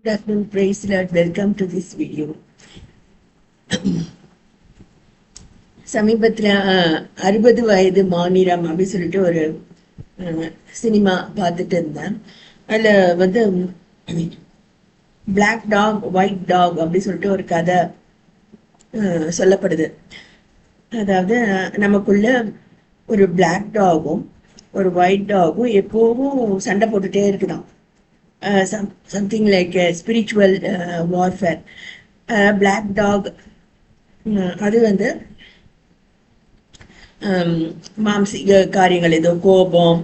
Good afternoon, praise the Lord. Welcome to this video. சமீபத்தில் 60 வயது மாநிலம் அப்படின்னு சொல்லிட்டு ஒரு சினிமா பார்த்துட்டு இருந்தேன். அதில் வந்து பிளாக் டாக் ஒயிட் டாக் அப்படின்னு சொல்லிட்டு ஒரு கதை சொல்லப்படுது. அதாவது நமக்குள்ள ஒரு பிளாக் டாகும் ஒரு ஒயிட் டாகும் எப்போவும் சண்டை போட்டுட்டே இருக்குதான். Something like a spiritual warfare. Black dog அது வந்து மாம்சீக காரியங்கள், ஏதோ கோபம்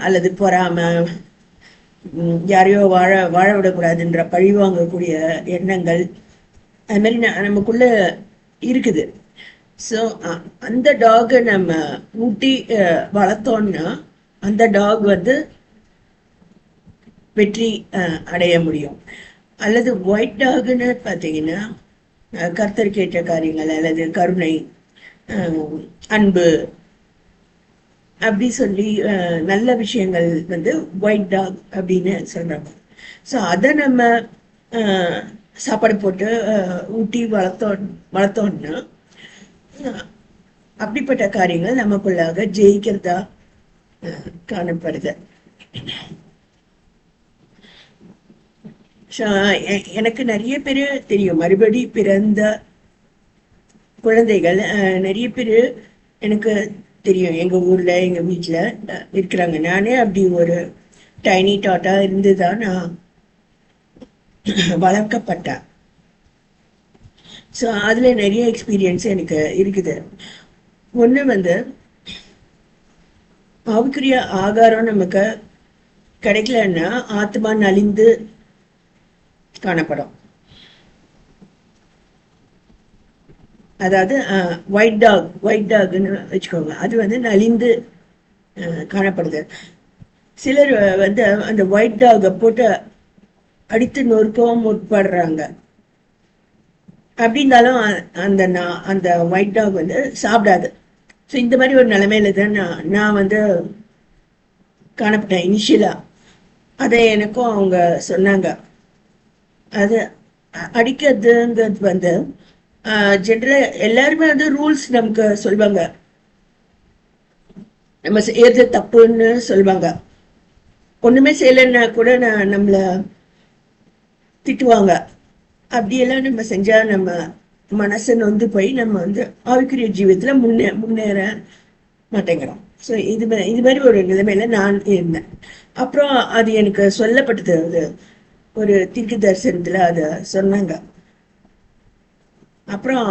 அல்லது பொறாமை, யாரையோ வாழ விடக்கூடாதுன்ற பழி வாங்கக்கூடிய எண்ணங்கள், அது மாதிரி நமக்குள்ள இருக்குது. ஸோ அந்த டாகை நம்ம ஊட்டி வளர்த்தோம்னா அந்த டாக் வந்து வெற்றி அடைய முடியும். அல்லது ஒயிட் டாக்னு பார்த்தீங்கன்னா கர்த்தருக்கேற்ற காரியங்கள் அல்லது கருணை, அன்பு அப்படி சொல்லி நல்ல விஷயங்கள் வந்து ஒயிட் டாக் அப்படின்னு சொல்றாங்க. ஸோ அதை நம்ம சாப்பாடு போட்டு ஊட்டி வளர்த்தோம்னா அப்படிப்பட்ட காரியங்கள் நமக்குள்ளாக ஜெயிக்கிறதா காணப்படுது. எனக்கு நிறைய பேர் தெரியும், மறுபடி பிறந்த குழந்தைகள் நிறைய பேர் எனக்கு தெரியும். எங்க ஊர்ல எங்க வீட்டுல இருக்கிறாங்க. நானே அப்படி ஒரு டைனி டாட்டா இருந்துதான் நான் வளர்க்கப்பட்டேன். ஸோ அதுல நிறைய எக்ஸ்பீரியன்ஸ் எனக்கு இருக்குது. ஒண்ணு வந்து ஆவிக்குரிய ஆகாரம் நமக்கு கிடைக்கலன்னா ஆத்மா நலிந்து காணப்படும். அதாவது ஒயிட் டாக்னு வச்சுக்கோங்க, அது வந்து நலிந்து காணப்படுது. சிலர் வந்து அந்த ஒயிட் டாகை போட்டு அடித்து நொறுக்கவும் முற்படுறாங்க. அப்படி இருந்தாலும் அந்த ஒயிட் டாக் வந்து சாப்பிடாது. ஸோ இந்த மாதிரி ஒரு நிலைமையில தான் நான் வந்து காணப்பட்டேன் இனிஷியலா. அதை எனக்கும் அவங்க சொன்னாங்க. அது அடிக்கிறதுங்கிறது வந்து ஜென்ரலா எல்லாருமே வந்து ரூல்ஸ் நமக்கு சொல்லுவாங்க, நம்ம செய்யறது தப்புன்னு சொல்லுவாங்க. ஒண்ணுமே செய்யலைன்னா கூட நம்மள திட்டுவாங்க. அப்படியெல்லாம் நம்ம செஞ்சா நம்ம மனசை நொந்து போய் நம்ம வந்து ஆவிக்குரிய ஜீவியத்துல முன்னேற மாட்டேங்கிறோம். ஸோ இது மாதிரி ஒரு நிலைமையில நான் இருந்தேன். அப்புறம் அது எனக்கு சொல்லப்பட்டது, ஒரு தீர்க்க தரிசனத்துல அத சொன்னாங்க. அப்புறம்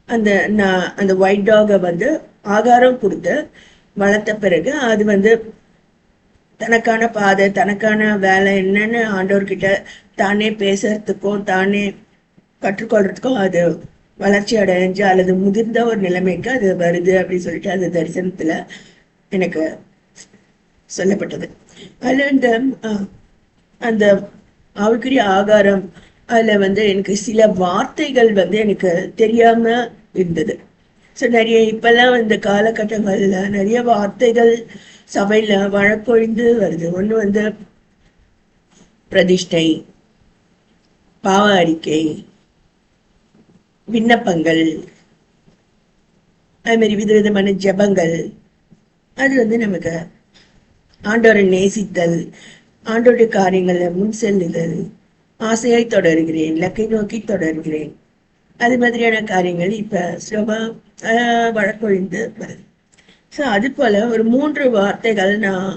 அந்த ஒயிட் டாகை வந்து ஆகாரம் கொடுத்து வளர்த்த பிறகு அது வந்து தனக்கான பாதை, தனக்கான வேலை என்னன்னு ஆண்டவர்கிட்ட தானே பேசுறதுக்கும் தானே கற்றுக்கொள்றதுக்கும் அது வளர்ச்சி அடைஞ்சு அல்லது முதிர்ந்த ஒரு நிலைமைக்கு அது வருது அப்படின்னு சொல்லிட்டு அந்த தரிசனத்துல எனக்கு சொல்லப்பட்டது. அதுல அந்த ஆவிக்குரிய ஆகாரம் அதுல வந்து எனக்கு சில வார்த்தைகள் வந்து எனக்கு தெரியாம இருந்தது. ஸோ நிறைய இப்பெல்லாம் இந்த காலகட்டங்கள்ல நிறைய வார்த்தைகள் சபையில வழக்கொழிந்து வருது. ஒண்ணு வந்து பிரதிஷ்டை, பாவ அறிக்கை, விண்ணப்பங்கள், அது மாதிரி விதவிதமான ஜபங்கள். அது வந்து நமக்கு ஆண்டவரை நேசித்தல், ஆண்டோடைய காரியங்களை முன் செல்லுதல், ஆசையாய் தொடர்கிறேன், இலக்கை நோக்கி தொடர்கிறேன், அது மாதிரியான காரியங்கள் இப்ப சுலபா வழக்கொழிந்து வருது. ஸோ அது போல ஒரு 3 வார்த்தைகள் நான்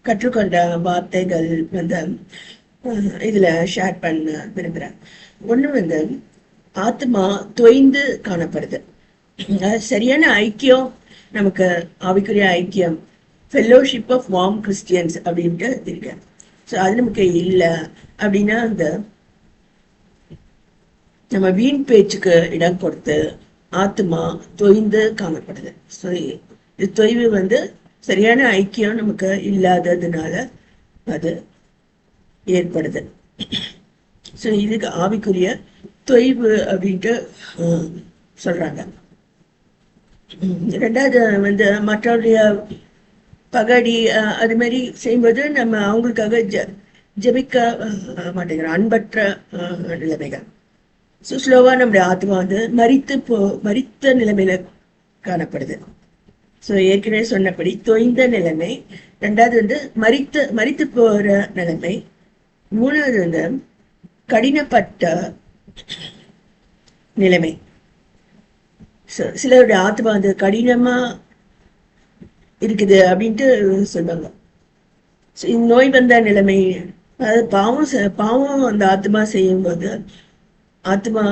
கற்றுக்கொண்ட வார்த்தைகள் வந்து இதுல ஷேர் பண்ண விரும்புறேன். ஒண்ணு வந்து ஆத்மா தொய்ந்து காணப்படுது. சரியான ஐக்கியம், நமக்கு ஆவிக்குரிய ஐக்கியம், ஃபெல்லோஷிப் ஆஃப் வார்ம் கிறிஸ்டியன்ஸ் அப்படின்ட்டு இருக்கு. ஸோ அது நமக்கு இல்லை அப்படின்னா அந்த நம்ம வீண் பேச்சுக்கு இடம் கொடுத்து ஆத்மா தொய்ந்து காணப்படுது. ஸோ இது தொய்வு வந்து சரியான ஐக்கியம் நமக்கு இல்லாததுனால அது ஏற்படுது. ஸோ இதுக்கு ஆவிக்குரிய தொய்வு அப்படின்ட்டு சொல்றாங்க. ரெண்டாவது வந்து மற்றவருடைய பகடி அது மாதிரி செய்யும்போது நம்ம அவங்களுக்காக ஜபிக்க மாட்டேங்கிறோம். அன்பற்ற நிலைமைகள். ஸோ ஸ்லோவா நம்முடைய ஆத்மா வந்து மரித்த நிலைமையில காணப்படுது. ஸோ ஏற்கனவே சொன்னபடி தொய்ந்த நிலைமை, ரெண்டாவது வந்து மரித்து போற நிலைமை, மூணாவது வந்து கடினப்பட்ட நிலைமை. சிலருடைய ஆத்மா வந்து கடினமா இருக்குது அப்படின்ட்டு சொல்லுவாங்க. நோய் வந்த நிலைமை, அதாவது பாவம் அந்த ஆத்மா செய்யும் போது ஆத்மா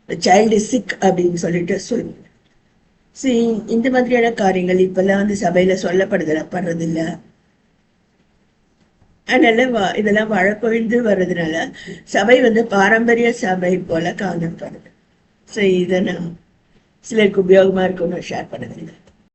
சைல்டு சிக் அப்படின்னு சொல்லிட்டு சொல்லுவாங்க. இந்த மாதிரியான காரியங்கள் இப்பெல்லாம் வந்து சபையில படுறதில்ல. அதனால இதெல்லாம் வழக்கொழிந்து வர்றதுனால சபை வந்து பாரம்பரிய சபை போல காணப்படுது. ஸோ இதை நான் சிலருக்கு உபயோகமா இருக்கும்னு ஷேர் பண்ணுறேன்.